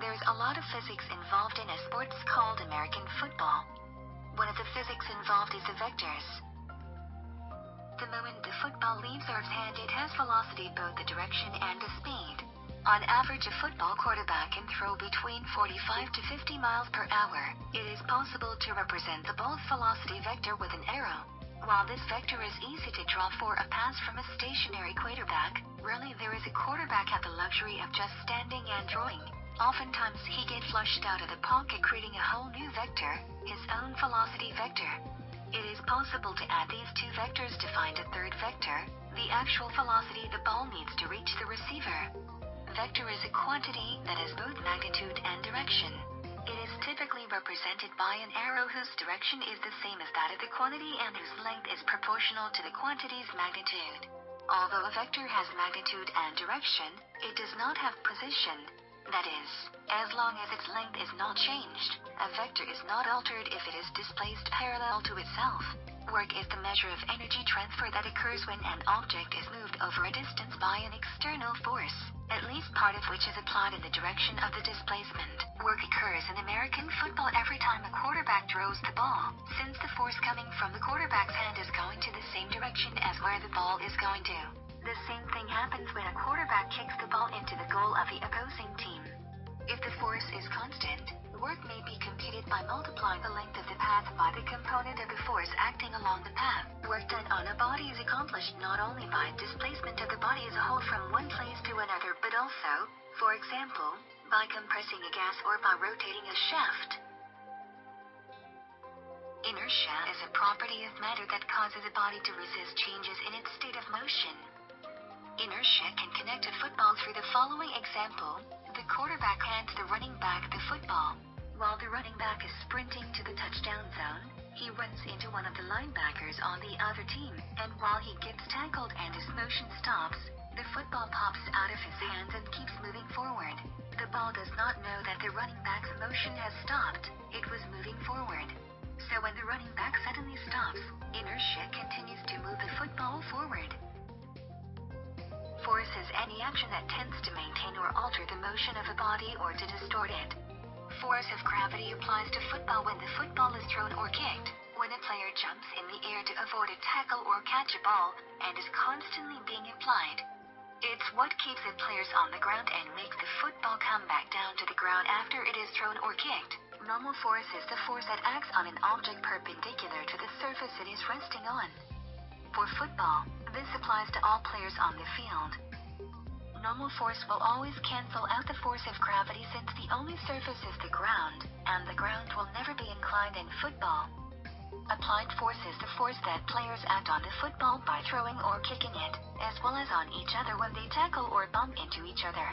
There's a lot of physics involved in a sport called American football. One of the physics involved is the vectors. The moment the football leaves Earth's hand, it has velocity, both the direction and the speed. On average, a football quarterback can throw between 45 to 50 miles per hour. It is possible to represent the ball's velocity vector with an arrow. While this vector is easy to draw for a pass from a stationary quarterback, rarely there is a quarterback have the luxury of just standing and drawing. Oftentimes he gets flushed out of the pocket, creating a whole new vector, his own velocity vector. It is possible to add these two vectors to find a third vector, the actual velocity the ball needs to reach the receiver. Vector is a quantity that has both magnitude and direction. It is typically represented by an arrow whose direction is the same as that of the quantity and whose length is proportional to the quantity's magnitude. Although a vector has magnitude and direction, it does not have position. That is, as long as its length is not changed, a vector is not altered if it is displaced parallel to itself. Work is the measure of energy transfer that occurs when an object is moved over a distance by an external force, at least part of which is applied in the direction of the displacement. Work occurs in American football every time a quarterback throws the ball, since the force coming from the quarterback's hand is going to the same direction as where the ball is going to. The same thing happens when a quarterback kicks the ball into the goal of the opposing team. If the force is constant, work may be computed by multiplying the length of the path by the component of the force acting along the path. Work done on a body is accomplished not only by displacement of the body as a whole from one place to another, but also, for example, by compressing a gas or by rotating a shaft. Inertia is a property of matter that causes a body to resist changes in its state of motion. Inertia can connect a football through the following example. The quarterback hands the running back the football. While the running back is sprinting to the touchdown zone, he runs into one of the linebackers on the other team, and while he gets tackled and his motion stops, the football pops out of his hands and keeps moving forward. The ball does not know that the running back's motion has stopped. It was moving forward. So when the running back suddenly stops, inertia continues to move the football forward. Force is any action that tends to maintain or alter the motion of a body or to distort it. Force of gravity applies to football when the football is thrown or kicked, when a player jumps in the air to avoid a tackle or catch a ball, and is constantly being applied. It's what keeps the players on the ground and makes the football come back down to the ground after it is thrown or kicked. Normal force is the force that acts on an object perpendicular to the surface it is resting on. For football, this applies to all players on the field. Normal force will always cancel out the force of gravity, since the only surface is the ground, and the ground will never be inclined in football. Applied force is the force that players act on the football by throwing or kicking it, as well as on each other when they tackle or bump into each other.